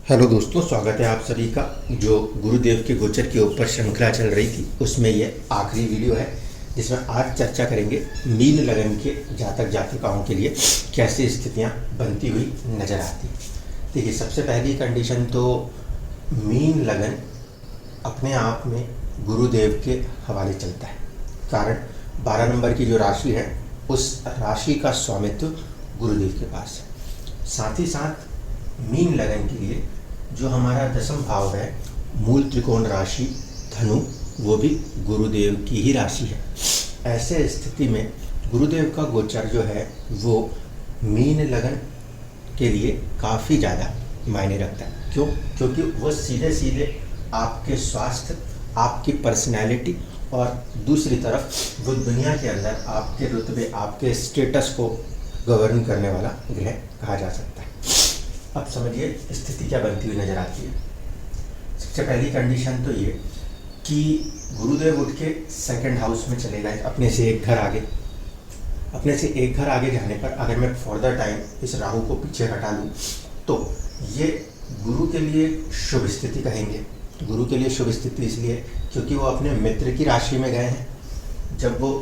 Hello दोस्तों, स्वागत है आप सभी का। जो गुरुदेव के गोचर के ऊपर श्रृंखला चल रही थी उसमें ये आखिरी वीडियो है जिसमें आज चर्चा करेंगे मीन लगन के जातक जातिकाओं के लिए कैसी स्थितियां बनती हुई नजर आती। देखिए, सबसे पहली कंडीशन तो मीन लगन अपने आप में गुरुदेव के हवाले चलता है। कारण 12 नंबर की जो राशि है उस राशि का स्वामित्व गुरुदेव के पास है। साथ ही साथ मीन लगन के लिए जो हमारा दसम भाव है मूल त्रिकोण राशि धनु, वो भी गुरुदेव की ही राशि है। ऐसे स्थिति में गुरुदेव का गोचर जो है वो मीन लगन के लिए काफ़ी ज़्यादा मायने रखता है। क्यों? क्योंकि वो सीधे सीधे आपके स्वास्थ्य, आपकी पर्सनैलिटी और दूसरी तरफ वो दुनिया के अंदर आपके रुतबे, आपके स्टेटस को गवर्न करने वाला ग्रह कहा जा सकता है। अब समझिए स्थिति क्या बनती हुई नजर आती है। सबसे पहली कंडीशन तो ये कि गुरुदेव उठ के सेकंड हाउस में चले गए अपने से एक घर आगे। अपने से एक घर आगे जाने पर अगर मैं फॉरदर टाइम इस राहु को पीछे हटा लूँ तो ये गुरु के लिए शुभ स्थिति कहेंगे। गुरु के लिए शुभ स्थिति इसलिए क्योंकि वो अपने मित्र की राशि में गए हैं। जब वो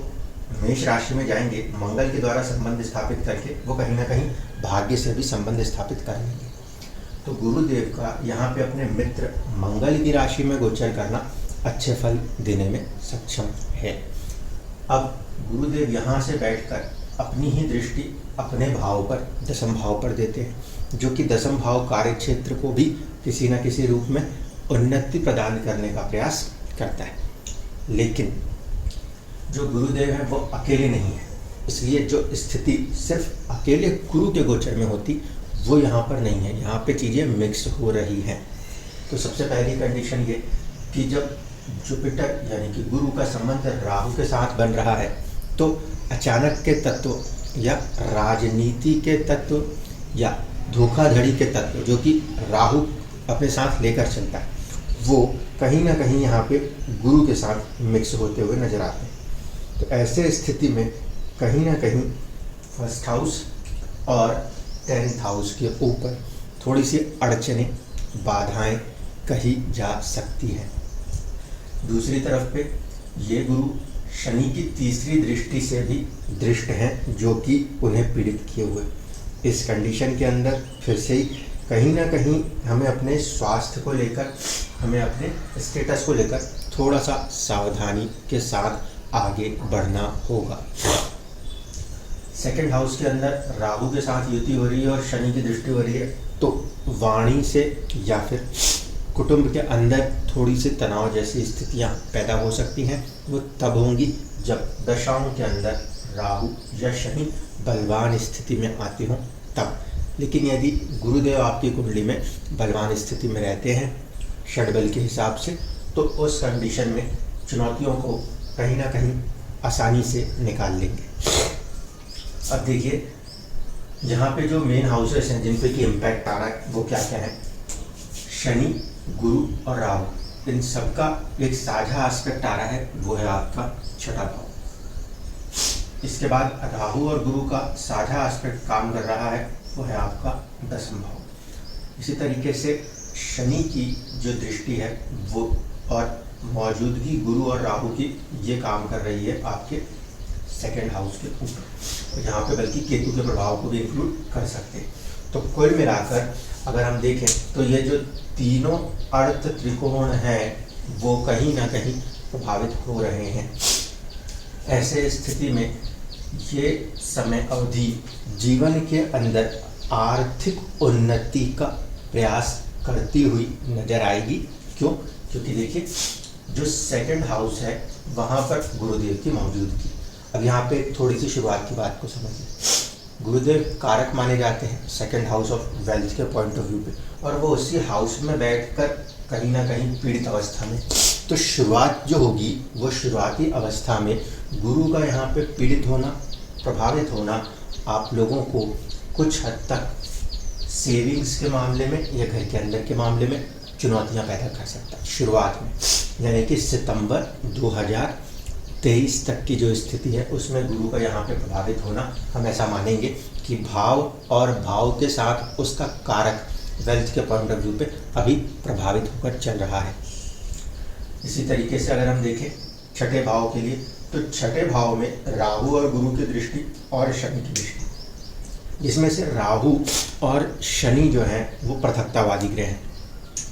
मेष राशि में जाएंगे मंगल के द्वारा संबंध स्थापित करके वो कहीं ना कहीं भाग्य से भी संबंध स्थापित कर लेंगे। तो गुरुदेव का यहाँ पे अपने मित्र मंगल की राशि में गोचर करना अच्छे फल देने में सक्षम है। अब गुरुदेव यहाँ से बैठकर अपनी ही दृष्टि अपने भाव पर, दसम भाव पर देते हैं, जो कि दसम भाव कार्य क्षेत्र को भी किसी न किसी रूप में उन्नति प्रदान करने का प्रयास करता है। लेकिन जो गुरुदेव है वो अकेले नहीं है, इसलिए जो स्थिति सिर्फ अकेले गुरु के गोचर में होती वो यहाँ पर नहीं है। यहाँ पे चीज़ें मिक्स हो रही हैं। तो सबसे पहली कंडीशन ये कि जब जुपिटर यानी कि गुरु का संबंध राहु के साथ बन रहा है तो अचानक के तत्व या राजनीति के तत्व या धोखाधड़ी के तत्व जो कि राहु अपने साथ लेकर चलता है वो कहीं ना कहीं यहाँ पे गुरु के साथ मिक्स होते हुए नजर आते हैं। तो ऐसे स्थिति में कहीं ना कहीं फर्स्ट हाउस और 10th हाउस के ऊपर थोड़ी सी अड़चनें, बाधाएं कही जा सकती हैं। दूसरी तरफ पे ये गुरु शनि की तीसरी दृष्टि से भी दृष्ट हैं जो कि उन्हें पीड़ित किए हुए। इस कंडीशन के अंदर फिर से ही कहीं ना कहीं हमें अपने स्वास्थ्य को लेकर, हमें अपने स्टेटस को लेकर थोड़ा सा सावधानी के साथ आगे बढ़ना होगा। सेकंड हाउस के अंदर राहु के साथ युति हो रही है और शनि की दृष्टि हो रही है, तो वाणी से या फिर कुटुंब के अंदर थोड़ी सी तनाव जैसी स्थितियां पैदा हो सकती हैं। वो तब होंगी जब दशाओं के अंदर राहु या शनि बलवान स्थिति में आते हों तब। लेकिन यदि गुरुदेव आपकी कुंडली में बलवान स्थिति में रहते हैं षड्बल के हिसाब से, तो उस कंडीशन में चुनौतियों को कहीं ना कहीं आसानी से निकाल लेंगे। अब देखिए, यहाँ पे जो मेन हाउसेस हैं जिन पे की इम्पैक्ट आ रहा है वो क्या क्या है। शनि, गुरु और राहु, इन सबका एक साझा एस्पेक्ट आ रहा है, वो है आपका छठा भाव। इसके बाद राहु और गुरु का साझा एस्पेक्ट काम कर रहा है, वो है आपका दसम भाव। इसी तरीके से शनि की जो दृष्टि है वो और मौजूदगी गुरु और राहु की ये काम कर रही है आपके सेकंड हाउस के ऊपर। यहाँ पे बल्कि केतु के प्रभाव को भी इंक्लूड कर सकते हैं। तो कुल मिलाकर अगर हम देखें तो ये जो तीनों अर्थ त्रिकोण हैं वो कहीं ना कहीं प्रभावित हो रहे हैं। ऐसे स्थिति में ये समय अवधि जीवन के अंदर आर्थिक उन्नति का प्रयास करती हुई नजर आएगी। क्यों? क्योंकि देखिए, जो सेकंड हाउस है वहाँ पर गुरुदेव की मौजूदगी। अब यहाँ पे थोड़ी सी शुरुआत की बात को समझिए। गुरुदेव कारक माने जाते हैं सेकंड हाउस ऑफ वेल्थ के पॉइंट ऑफ व्यू पे, और वो उसी हाउस में बैठकर कहीं ना कहीं पीड़ित अवस्था में। तो शुरुआत जो होगी वो शुरुआती अवस्था में गुरु का यहाँ पे पीड़ित होना, प्रभावित होना आप लोगों को कुछ हद तक सेविंग्स के मामले में या घर के अंदर के मामले में चुनौतियां पैदा कर सकता है शुरुआत में। यानी कि सितंबर 2023 तक की जो स्थिति है उसमें गुरु का यहाँ पे प्रभावित होना, हम ऐसा मानेंगे कि भाव और भाव के साथ उसका कारक वेल्थ के पॉइंट ऑफ व्यू पे अभी प्रभावित होकर चल रहा है। इसी तरीके से अगर हम देखें छठे भाव के लिए, तो छठे भाव में राहु और गुरु की दृष्टि और शनि की दृष्टि, जिसमें से राहु और शनि जो है वो पृथकतावादी ग्रह हैं,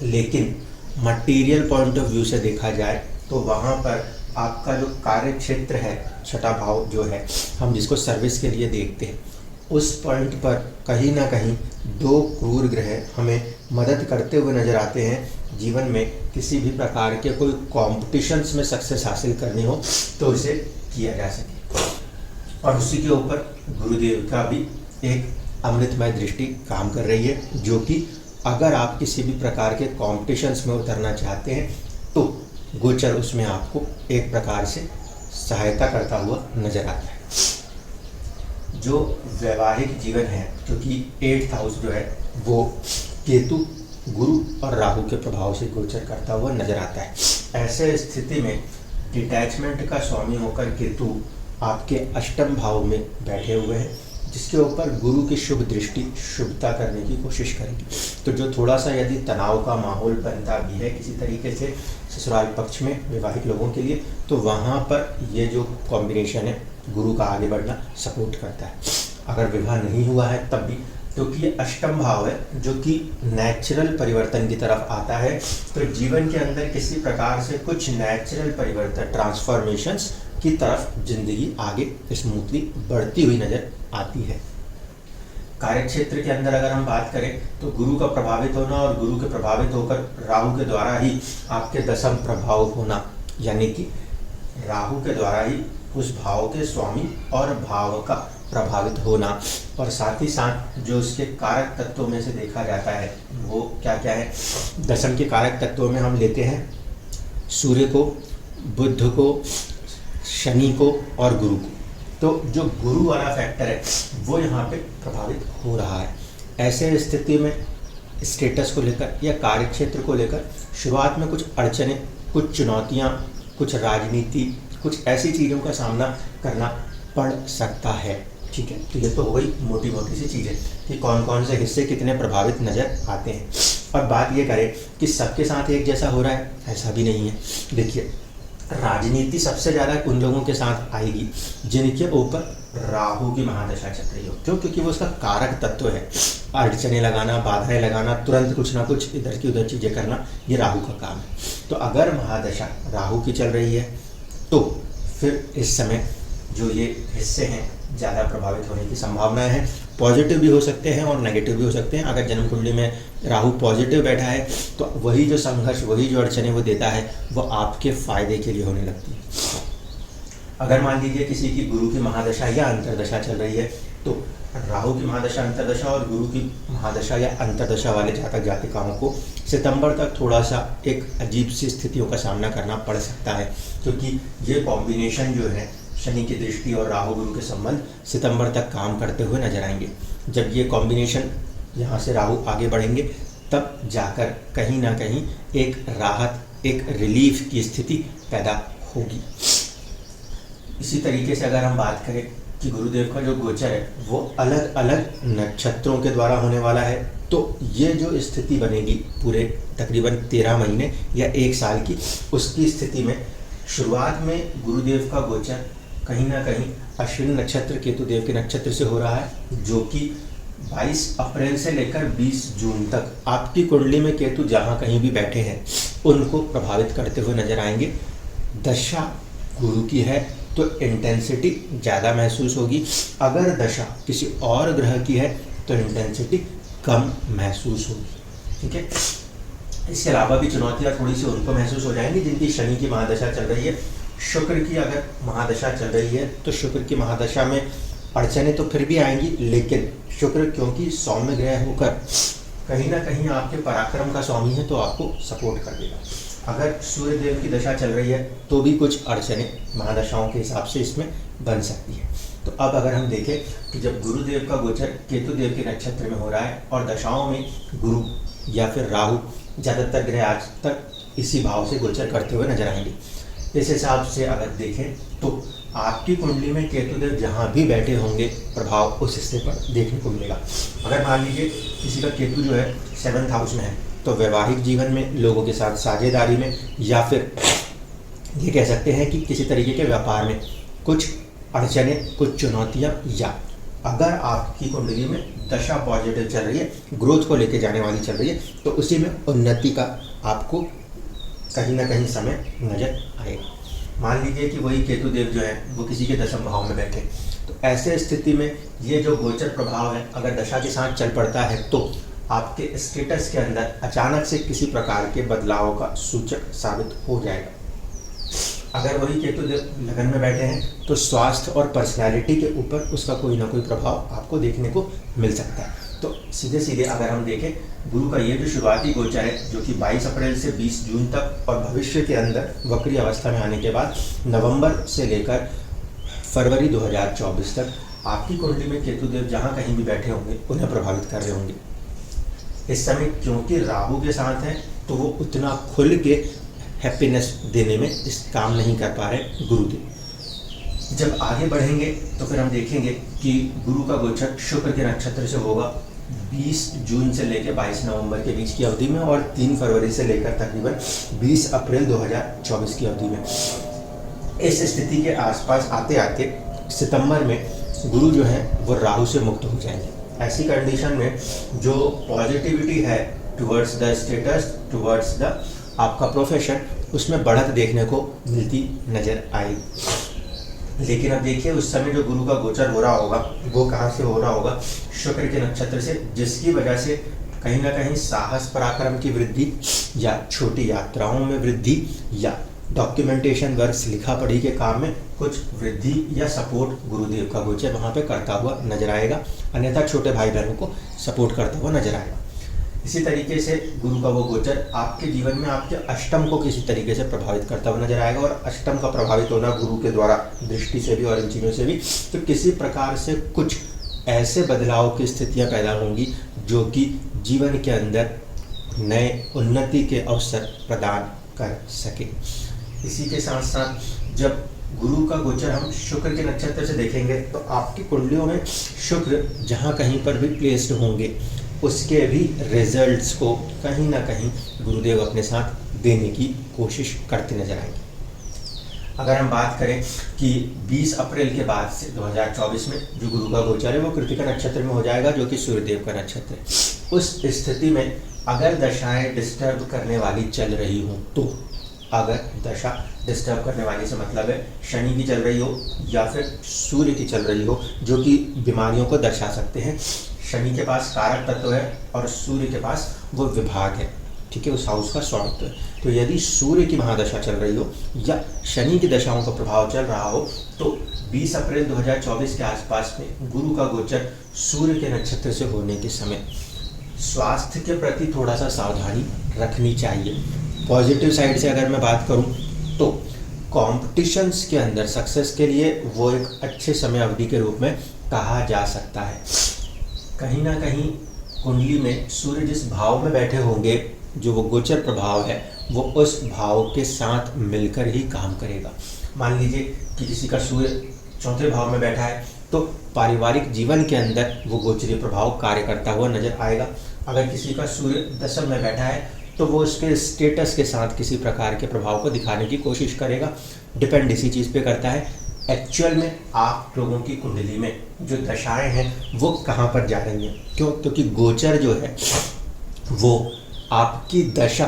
लेकिन मटेरियल पॉइंट ऑफ व्यू से देखा जाए तो वहाँ पर आपका जो कार्य क्षेत्र है, छठा भाव जो है हम जिसको सर्विस के लिए देखते हैं, उस पॉइंट पर कहीं ना कहीं दो क्रूर ग्रह हमें मदद करते हुए नजर आते हैं। जीवन में किसी भी प्रकार के कोई कॉम्पिटिशन्स में सक्सेस हासिल करनी हो तो उसे किया जा सके। और उसी के ऊपर गुरुदेव का भी एक अमृतमय दृष्टि काम कर रही है, जो कि अगर आप किसी भी प्रकार के कॉम्पिटिशन्स में उतरना चाहते हैं तो गोचर उसमें आपको एक प्रकार से सहायता करता हुआ नजर आता है। जो वैवाहिक जीवन है, क्योंकि 8th हाउस जो है वो केतु, गुरु और राहु के प्रभाव से गोचर करता हुआ नजर आता है। ऐसे स्थिति में डिटैचमेंट का स्वामी होकर केतु आपके अष्टम भाव में बैठे हुए हैं, जिसके ऊपर गुरु की शुभ दृष्टि शुभता करने की कोशिश करेगी। तो जो थोड़ा सा यदि तनाव का माहौल बनता भी है किसी तरीके से ससुराल पक्ष में वैवाहिक लोगों के लिए, तो वहाँ पर ये जो कॉम्बिनेशन है गुरु का आगे बढ़ना सपोर्ट करता है। अगर विवाह नहीं हुआ है तब भी, क्योंकि ये अष्टम भाव है जो कि नेचुरल परिवर्तन की तरफ आता है, तो जीवन के अंदर किसी प्रकार से कुछ नेचुरल परिवर्तन, ट्रांसफॉर्मेशंस की तरफ जिंदगी आगे स्मूथली बढ़ती हुई नजर आती है। कार्य क्षेत्र के अंदर अगर हम बात करें तो गुरु का प्रभावित होना और गुरु के प्रभावित होकर राहु के द्वारा ही आपके दशम प्रभाव होना, यानी कि राहु के द्वारा ही उस भाव के स्वामी और भाव का प्रभावित होना, और साथ ही साथ जो उसके कारक तत्वों में से देखा जाता है वो क्या क्या है। दशम के कारक तत्वों में हम लेते हैं सूर्य को, बुध को, शनि को और गुरु को। तो जो गुरु वाला फैक्टर है वो यहाँ पे प्रभावित हो रहा है। ऐसे स्थिति में स्टेटस को लेकर या कार्य क्षेत्र को लेकर शुरुआत में कुछ अड़चने, कुछ चुनौतियाँ, कुछ राजनीति, कुछ ऐसी चीज़ों का सामना करना पड़ सकता है। ठीक है, तो ये तो हो गई मोटी मोटी सी चीज़ें कि कौन कौन से हिस्से कितने प्रभावित नज़र आते हैं। और बात ये करें कि सबके साथ एक जैसा हो रहा है, ऐसा भी नहीं है। देखिए, राजनीति सबसे ज़्यादा उन लोगों के साथ आएगी जिनके ऊपर राहु की महादशा चल रही हो। क्यों? क्योंकि वो उसका कारक तत्व है। अड़चने लगाना, बाधाएं लगाना, तुरंत कुछ ना कुछ इधर की उधर चीज़ें करना, ये राहु का काम है। तो अगर महादशा राहु की चल रही है तो फिर इस समय जो ये हिस्से हैं ज़्यादा प्रभावित होने की संभावनाएं हैं। पॉजिटिव भी हो सकते हैं और नेगेटिव भी हो सकते हैं। अगर जन्म कुंडली में राहु पॉजिटिव बैठा है तो वही जो संघर्ष, वही जो अड़चने वो देता है वो आपके फायदे के लिए होने लगती है। अगर मान लीजिए किसी की गुरु की महादशा या अंतरदशा चल रही है तो राहु की महादशा, अंतरदशा और गुरु की महादशा या अंतरदशा वाले जातक जातिकाओं को सितंबर तक थोड़ा सा एक अजीब सी स्थितियों का सामना करना पड़ सकता है, क्योंकि ये कॉम्बिनेशन जो है शनि की दृष्टि और राहु गुरु के संबंध सितंबर तक काम करते हुए नजर आएंगे। जब ये कॉम्बिनेशन यहाँ से राहु आगे बढ़ेंगे तब जाकर कहीं ना कहीं एक राहत, एक रिलीफ की स्थिति पैदा होगी। इसी तरीके से अगर हम बात करें कि गुरुदेव का जो गोचर है वो अलग अलग नक्षत्रों के द्वारा होने वाला है, तो ये जो स्थिति बनेगी पूरे तकरीबन 13 महीने या 1 साल की, उसकी स्थिति में शुरुआत में गुरुदेव का गोचर कहीं ना कहीं अश्विन नक्षत्र, केतुदेव के नक्षत्र से हो रहा है, जो कि 22 अप्रैल से लेकर 20 जून तक आपकी कुंडली में केतु जहाँ कहीं भी बैठे हैं उनको प्रभावित करते हुए नजर आएंगे। दशा गुरु की है तो इंटेंसिटी ज़्यादा महसूस होगी। अगर दशा किसी और ग्रह की है तो इंटेंसिटी कम महसूस होगी। ठीक है, इसके अलावा भी चुनौतियाँ थोड़ी सी उनको महसूस हो जाएंगी जिनकी शनि की महादशा चल रही है। शुक्र की अगर महादशा चल रही है तो शुक्र की महादशा में अड़चने तो फिर भी आएंगी, लेकिन शुक्र क्योंकि सौम्य ग्रह होकर कहीं ना कहीं आपके पराक्रम का स्वामी है तो आपको सपोर्ट कर देगा। अगर सूर्य देव की दशा चल रही है तो भी कुछ अड़चने महादशाओं के हिसाब से इसमें बन सकती है। तो अब अगर हम देखें कि जब गुरुदेव का गोचर केतुदेव के नक्षत्र में हो रहा है और दशाओं में गुरु या फिर राहु, ज़्यादातर ग्रह आज तक इसी भाव से गोचर करते हुए नजर आएंगे। इस हिसाब से अगर देखें तो आपकी कुंडली में केतुदेव जहाँ भी बैठे होंगे प्रभाव उस हिस्से पर देखने को मिलेगा। अगर मान लीजिए किसी का केतु जो है 7th हाउस में है तो वैवाहिक जीवन में लोगों के साथ साझेदारी में, या फिर ये कह सकते हैं कि किसी तरीके के व्यापार में कुछ अड़चनें, कुछ चुनौतियाँ, या अगर आपकी कुंडली में दशा पॉजिटिव चल रही है, ग्रोथ को लेके जाने वाली चल रही है, तो उसी में उन्नति का आपको कहीं ना कहीं समय नजर आएगा। मान लीजिए कि वही केतुदेव जो है वो किसी के 10वें भाव में बैठे, तो ऐसे स्थिति में ये जो गोचर प्रभाव है अगर दशा के साथ चल पड़ता है तो आपके स्टेटस के अंदर अचानक से किसी प्रकार के बदलाव का सूचक साबित हो जाएगा। अगर वही केतुदेव लगन में बैठे हैं तो स्वास्थ्य और पर्सनैलिटी के ऊपर उसका कोई ना कोई प्रभाव आपको देखने को मिल सकता है। तो सीधे सीधे अगर हम देखें, गुरु का ये जो शुरुआती गोचर है जो कि 22 अप्रैल से 20 जून तक और भविष्य के अंदर वक्री अवस्था में आने के बाद नवंबर से लेकर फरवरी 2024 तक आपकी कुंडली में केतुदेव जहाँ कहीं भी बैठे होंगे उन्हें प्रभावित कर रहे होंगे। इस समय क्योंकि राहु के साथ हैं तो वो उतना खुल के हैप्पीनेस देने में इस काम नहीं कर पा रहे गुरुदेव। जब आगे बढ़ेंगे तो फिर हम देखेंगे कि गुरु का गोचर शुक्र के नक्षत्र से होगा 20 जून से लेकर 22 नवंबर के बीच की अवधि में, और 3 फरवरी से लेकर तकरीबन 20 अप्रैल 2024 की अवधि में। इस स्थिति के आसपास आते आते सितंबर में गुरु जो है वो राहु से मुक्त हो जाएंगे। ऐसी कंडीशन में जो पॉजिटिविटी है towards the status, towards the आपका प्रोफेशन, उसमें बढ़त देखने को मिलती नजर आएगी। लेकिन अब देखिए उस समय जो गुरु का गोचर हो रहा होगा वो कहाँ से हो रहा होगा, शुक्र के नक्षत्र से, जिसकी वजह से कहीं ना कहीं साहस पराक्रम की वृद्धि, या छोटी यात्राओं में वृद्धि, या डॉक्यूमेंटेशन वर्क्स, लिखा पढ़ी के काम में कुछ वृद्धि या सपोर्ट गुरुदेव का गोचर वहाँ पे करता हुआ नजर आएगा। अन्यथा छोटे भाई बहनों को सपोर्ट करता हुआ नजर आएगा। इसी तरीके से गुरु का वो गोचर आपके जीवन में आपके अष्टम को किसी तरीके से प्रभावित करता हुआ नजर आएगा, और अष्टम का प्रभावित होना गुरु के द्वारा दृष्टि से भी और इन चीज़ों से भी, तो किसी प्रकार से कुछ ऐसे बदलाव की स्थितियां पैदा होंगी जो कि जीवन के अंदर नए उन्नति के अवसर प्रदान कर सके। इसी के साथ साथ जब गुरु का गोचर हम शुक्र के नक्षत्र से देखेंगे तो आपकी कुंडलियों में शुक्र जहाँ कहीं पर भी प्लेस्ड होंगे उसके भी रिजल्ट्स को कहीं ना कहीं गुरुदेव अपने साथ देने की कोशिश करते नजर आएंगे। अगर हम बात करें कि 20 अप्रैल के बाद से 2024 में जो गुरु का गोचर है वो कृतिका नक्षत्र में हो जाएगा, जो कि सूर्यदेव का नक्षत्र है। उस स्थिति में अगर दशाएं डिस्टर्ब करने वाली चल रही हों, तो अगर दशा डिस्टर्ब करने वाली से मतलब है शनि की चल रही हो या फिर सूर्य की चल रही हो, जो कि बीमारियों को दर्शा सकते हैं। शनि के पास कारक तत्व है और सूर्य के पास वो विभाग है, ठीक है, उस हाउस का स्वामित्व है। तो यदि सूर्य की महादशा चल रही हो या शनि की दशाओं का प्रभाव चल रहा हो तो 20 अप्रैल 2024 के आसपास में गुरु का गोचर सूर्य के नक्षत्र से होने के समय स्वास्थ्य के प्रति थोड़ा सा सावधानी रखनी चाहिए। पॉजिटिव साइड से अगर मैं बात करूं तो कॉम्पिटिशन्स के अंदर सक्सेस के लिए वो एक अच्छे समय अवधि के रूप में कहा जा सकता है। कहीं ना कहीं कुंडली में सूर्य जिस भाव में बैठे होंगे, जो वो गोचर प्रभाव है, वो उस भाव के साथ मिलकर ही काम करेगा। मान लीजिए कि किसी का सूर्य 4थे भाव में बैठा है तो पारिवारिक जीवन के अंदर वो गोचरीय प्रभाव कार्य करता हुआ नजर आएगा। अगर किसी का सूर्य 10वें में बैठा है तो वो उसके स्टेटस के साथ किसी प्रकार के प्रभाव को दिखाने की कोशिश करेगा। डिपेंड इसी चीज़ पे करता है एक्चुअल में आप लोगों की कुंडली में जो दशाएं हैं वो कहाँ पर जा रही हैं। क्यों? क्योंकि गोचर जो है वो आपकी दशा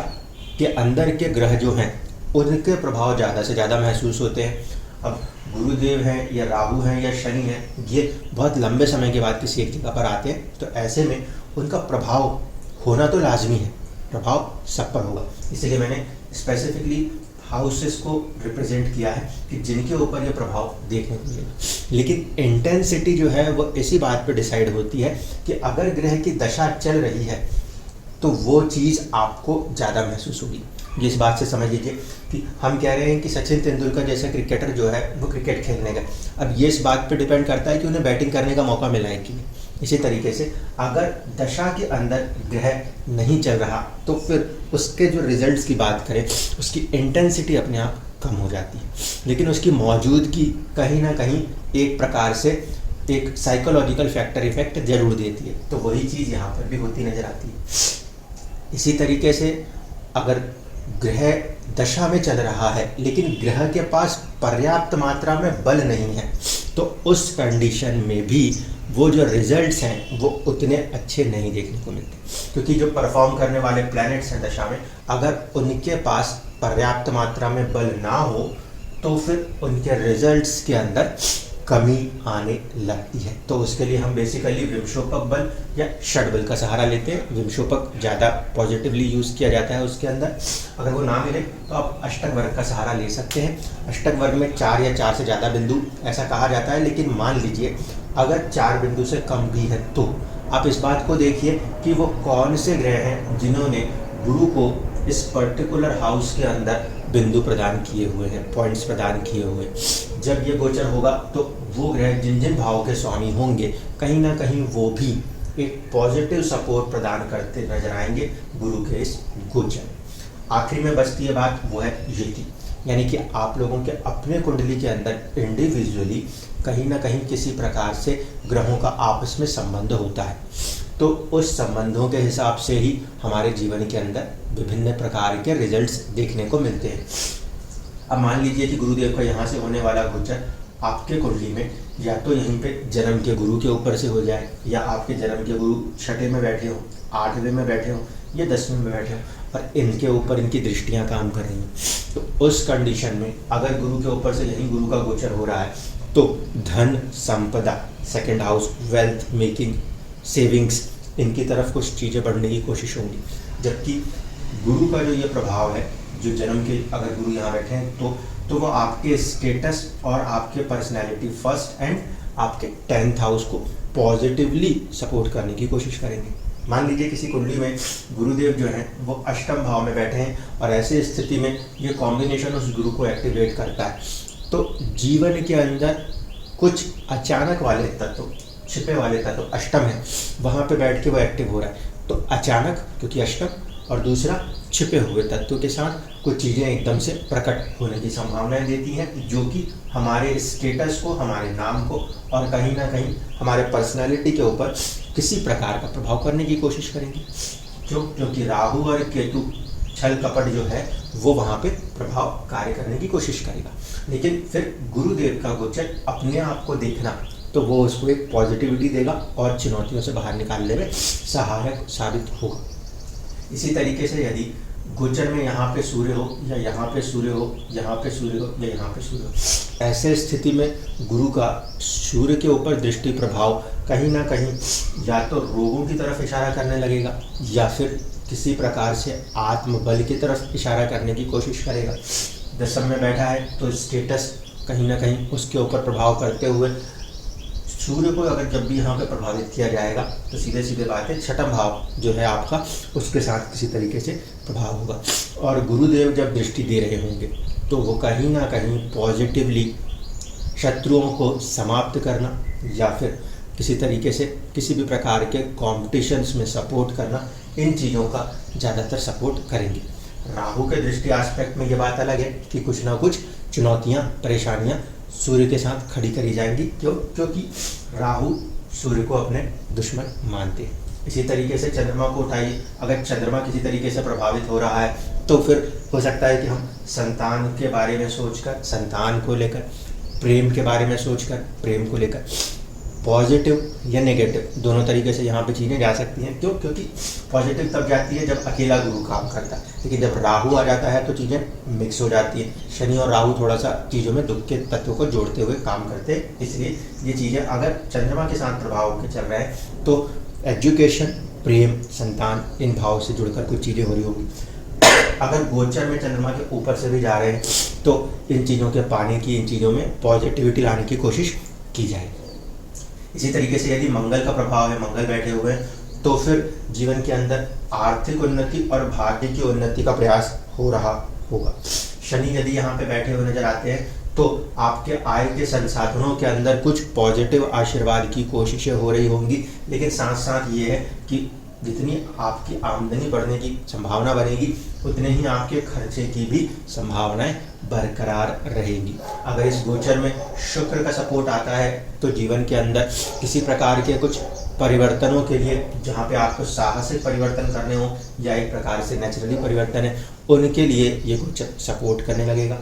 के अंदर के ग्रह जो हैं उनके प्रभाव ज़्यादा से ज़्यादा महसूस होते हैं। अब गुरुदेव हैं या राहु हैं या शनि हैं, ये बहुत लंबे समय के बाद किसी एक जगह पर आते हैं, तो ऐसे में उनका प्रभाव होना तो लाजमी है, प्रभाव सब पर होगा। इसलिए मैंने स्पेसिफिकली हाउसेस को रिप्रेजेंट किया है कि जिनके ऊपर ये प्रभाव देखने को मिलेगा। लेकिन इंटेंसिटी जो है वो इसी बात पर डिसाइड होती है कि अगर ग्रह की दशा चल रही है तो वो चीज़ आपको ज़्यादा महसूस होगी। ये इस बात से समझ लीजिए कि हम कह रहे हैं कि सचिन तेंदुलकर जैसे क्रिकेटर जो है वो क्रिकेट खेलने गए, अब ये इस बात पे डिपेंड करता है कि उन्हें बैटिंग करने का मौका मिला है कि नहीं। इसी तरीके से अगर दशा के अंदर ग्रह नहीं चल रहा तो फिर उसके जो रिजल्ट्स की बात करें उसकी इंटेंसिटी अपने आप कम हो जाती है, लेकिन उसकी मौजूदगी कहीं ना कहीं एक प्रकार से एक साइकोलॉजिकल फैक्टर इफेक्ट जरूर देती है। तो वही चीज़ यहाँ पर भी होती नजर आती है। इसी तरीके से अगर ग्रह दशा में चल रहा है लेकिन ग्रह के पास पर्याप्त मात्रा में बल नहीं है, तो उस कंडीशन में भी वो जो रिजल्ट्स हैं वो उतने अच्छे नहीं देखने को मिलते, क्योंकि जो परफॉर्म करने वाले प्लैनेट्स हैं दशा में, अगर उनके पास पर्याप्त मात्रा में बल ना हो तो फिर उनके रिजल्ट्स के अंदर कमी आने लगती है। तो उसके लिए हम बेसिकली विमशोपक बल या षडबल का सहारा लेते हैं। विमशोपक ज़्यादा पॉजिटिवली यूज़ किया जाता है उसके अंदर। अगर वो ना मिले तो आप अष्टक वर्ग का सहारा ले सकते हैं। अष्टक वर्ग में 4 या 4 से ज़्यादा बिंदु ऐसा कहा जाता है, लेकिन मान लीजिए अगर 4 बिंदु से कम भी है तो आप इस बात को देखिए कि वो कौन से ग्रह हैं जिन्होंने गुरु को इस पर्टिकुलर हाउस के अंदर बिंदु प्रदान किए हुए हैं, पॉइंट्स प्रदान किए हुए। जब ये गोचर होगा तो वो ग्रह जिन जिन भावों के स्वामी होंगे कहीं ना कहीं वो भी एक पॉजिटिव सपोर्ट प्रदान करते नजर आएंगे गुरु के इस गोचर। आखिरी में बचती है बात, वो है युति, यानी कि आप लोगों के अपने कुंडली के अंदर इंडिविजुअली कहीं ना कहीं किसी प्रकार से ग्रहों का आपस में संबंध होता है। तो उस संबंधों के हिसाब से ही हमारे जीवन के अंदर विभिन्न प्रकार के रिजल्ट्स देखने को मिलते हैं। अब मान लीजिए कि गुरुदेव का यहाँ से होने वाला गोचर आपके कुंडली में या तो यहीं पे जन्म के गुरु के ऊपर से हो जाए, या आपके जन्म के गुरु 6ठे में बैठे हो, 8वें में बैठे हो या 10वें में बैठे हो और इनके ऊपर इनकी दृष्टियाँ काम कर रही हैं। तो उस कंडीशन में अगर गुरु के ऊपर से यहीं गुरु का गोचर हो रहा है तो धन संपदा, second house, wealth making, savings, इनकी तरफ कुछ चीज़ें बढ़ने की कोशिश होंगी। जबकि गुरु का जो ये प्रभाव है, जो जन्म के अगर गुरु यहाँ बैठे हैं तो वो आपके स्टेटस और आपके पर्सनैलिटी फर्स्ट एंड आपके 10th हाउस को पॉजिटिवली सपोर्ट करने की कोशिश करेंगे। मान लीजिए किसी कुंडली में गुरुदेव जो हैं वो अष्टम भाव में बैठे हैं और ऐसी स्थिति में ये कॉम्बिनेशन उस गुरु को एक्टिवेट करता है, तो जीवन के अंदर कुछ अचानक वाले तत्व, छिपे वाले तत्व, अष्टम है वहाँ पे बैठ के वो एक्टिव हो रहा है। तो अचानक, क्योंकि अष्टम, और दूसरा छिपे हुए तत्व के साथ कुछ चीज़ें एकदम से प्रकट होने की संभावनाएं देती हैं, जो कि हमारे स्टेटस को, हमारे नाम को और कहीं ना कहीं हमारे पर्सनालिटी के ऊपर किसी प्रकार का प्रभाव करने की कोशिश करेंगी। क्योंकि राहु और केतु छल कपट जो है वो वहाँ पे प्रभाव कार्य करने की कोशिश करेगा। लेकिन फिर गुरुदेव का गोचर अपने आप को देखना, तो वो उसको एक पॉजिटिविटी देगा और चुनौतियों से बाहर निकालने में सहायक साबित होगा। इसी तरीके से यदि गोचर में यहाँ पे सूर्य हो या यहाँ पे सूर्य हो, यहाँ पे सूर्य हो या यहाँ पे सूर्य हो, ऐसे स्थिति में गुरु का सूर्य के ऊपर दृष्टि प्रभाव कहीं ना कहीं या तो रोगों की तरफ इशारा करने लगेगा या फिर किसी प्रकार से आत्मबल की तरफ इशारा करने की कोशिश करेगा। दशम में बैठा है तो स्टेटस कहीं ना कहीं उसके ऊपर प्रभाव करते हुए सूर्य को अगर जब भी यहाँ पे प्रभावित किया जाएगा तो सीधे सीधे बात है 6ठा भाव जो है आपका, उसके साथ किसी तरीके से प्रभाव होगा। और गुरुदेव जब दृष्टि दे रहे होंगे तो वो कहीं ना कहीं पॉजिटिवली शत्रुओं को समाप्त करना या फिर किसी तरीके से किसी भी प्रकार के कॉम्पिटिशन्स में सपोर्ट करना, इन चीज़ों का ज़्यादातर सपोर्ट करेंगे। राहु के दृष्टि एस्पेक्ट में ये बात अलग है कि कुछ ना कुछ चुनौतियाँ, परेशानियाँ सूर्य के साथ खड़ी करी जाएंगी, क्योंकि राहु सूर्य को अपने दुश्मन मानते हैं। इसी तरीके से चंद्रमा को उठाइए, अगर चंद्रमा किसी तरीके से प्रभावित हो रहा है तो फिर हो सकता है कि हम संतान के बारे में सोचकर, संतान को लेकर, प्रेम के बारे में सोचकर, प्रेम को लेकर पॉजिटिव या नेगेटिव दोनों तरीके से यहाँ पे चीज़ें जा सकती हैं। क्योंकि पॉजिटिव तब जाती है जब अकेला गुरु काम करता है, लेकिन जब राहु आ जाता है तो चीज़ें मिक्स हो जाती हैं। शनि और राहु थोड़ा सा चीज़ों में दुख के तत्वों को जोड़ते हुए काम करते हैं, इसलिए ये चीज़ें अगर चंद्रमा के साथ प्रभाव के चल रहे हैं तो एजुकेशन, प्रेम, संतान, इन भाव से जुड़कर कुछ चीज़ें हो रही होगी। अगर गोचर में चंद्रमा के ऊपर से भी जा रहे हैं तो इन चीज़ों के पाने की, इन चीज़ों में पॉजिटिविटी लाने की कोशिश की जाएगी। इसी तरीके से यदि मंगल का प्रभाव है, मंगल बैठे हुए हैं, तो फिर जीवन के अंदर आर्थिक उन्नति और भाग्य की उन्नति का प्रयास हो रहा होगा। शनि यदि यहाँ पे बैठे हुए नजर आते हैं तो आपके आय के संसाधनों के अंदर कुछ पॉजिटिव आशीर्वाद की कोशिशें हो रही होंगी, लेकिन साथ साथ ये है कि जितनी आपकी आमदनी बढ़ने की संभावना बनेगी उतने ही आपके खर्चे की भी संभावनाएं बरकरार रहेगी। अगर इस गोचर में शुक्र का सपोर्ट आता है तो जीवन के अंदर किसी प्रकार के कुछ परिवर्तनों के लिए, जहाँ पे आपको साहसिक परिवर्तन करने हो या एक प्रकार से नेचुरली परिवर्तन है, उनके लिए ये गोचर सपोर्ट करने लगेगा।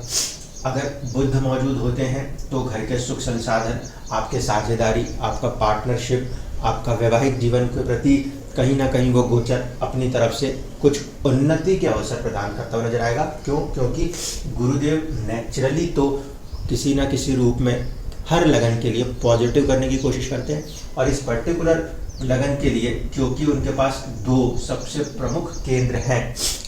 अगर बुध मौजूद होते हैं तो घर के सुख संसाधन, आपके साझेदारी, आपका पार्टनरशिप, आपका वैवाहिक जीवन के प्रति कहीं ना कहीं वो गोचर अपनी तरफ से कुछ उन्नति के अवसर प्रदान करता हुआ नजर आएगा। क्योंकि गुरुदेव नेचुरली तो किसी ना किसी रूप में हर लगन के लिए पॉजिटिव करने की कोशिश करते हैं, और इस पर्टिकुलर लगन के लिए क्योंकि उनके पास 2 सबसे प्रमुख केंद्र हैं,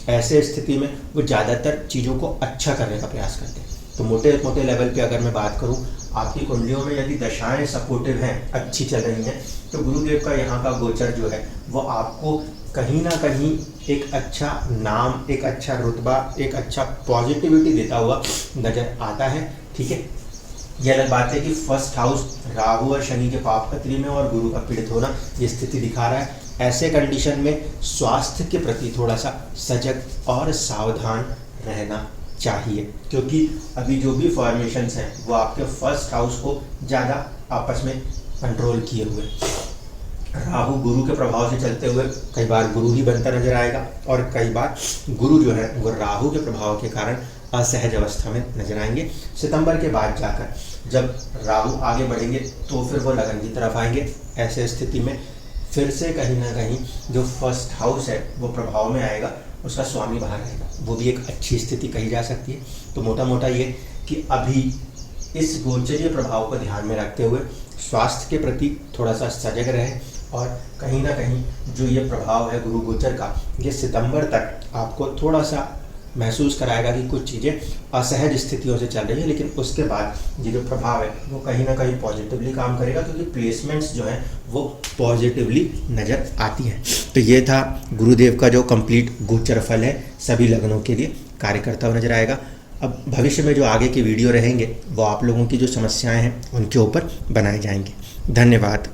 ऐसे स्थिति में वो ज़्यादातर चीज़ों को अच्छा करने का प्रयास करते हैं। तो मोटे मोटे लेवल पे अगर मैं बात करूं, आपकी कुंडलियों में यदि दशाएं सपोर्टिव हैं, अच्छी चल रही हैं, तो गुरुदेव का यहाँ का गोचर जो है वो आपको कहीं ना कहीं एक अच्छा नाम, एक अच्छा रुतबा, एक अच्छा पॉजिटिविटी देता हुआ नजर आता है। ठीक है, यह अलग बात है कि फर्स्ट हाउस राहु और शनि के पापपत्री में और गुरु का पीड़ित होना ये स्थिति दिखा रहा है। ऐसे कंडीशन में स्वास्थ्य के प्रति थोड़ा सा सजग और सावधान रहना चाहिए, क्योंकि अभी जो भी फॉर्मेशंस हैं वो आपके फर्स्ट हाउस को ज़्यादा आपस में कंट्रोल किए हुए। राहु गुरु के प्रभाव से चलते हुए कई बार गुरु ही बनता नजर आएगा, और कई बार गुरु जो है वो राहु के प्रभाव के कारण असहज अवस्था में नजर आएंगे। सितंबर के बाद जाकर जब राहु आगे बढ़ेंगे तो फिर वो लगन की तरफ आएंगे। ऐसे स्थिति में फिर से कहीं ना कहीं जो फर्स्ट हाउस है वो प्रभाव में आएगा, उसका स्वामी बाहर रहेगा, वो भी एक अच्छी स्थिति कही जा सकती है। तो मोटा मोटा ये कि अभी इस गोचरीय प्रभाव को ध्यान में रखते हुए स्वास्थ्य के प्रति थोड़ा सा सजग रहे, और कहीं ना कहीं जो ये प्रभाव है गुरु गोचर का, ये सितंबर तक आपको थोड़ा सा महसूस कराएगा कि कुछ चीज़ें असहज स्थितियों से चल रही है, लेकिन उसके बाद ये जो प्रभाव है वो कहीं ना कहीं पॉजिटिवली काम करेगा, क्योंकि प्लेसमेंट्स जो हैं वो पॉजिटिवली नज़र आती हैं। तो ये था गुरुदेव का जो कंप्लीट गोचर फल है, सभी लग्नों के लिए कार्य करता हुआ नजर आएगा। अब भविष्य में जो आगे के वीडियो रहेंगे वो आप लोगों की जो समस्याएं हैं उनके ऊपर बनाए जाएंगे। धन्यवाद।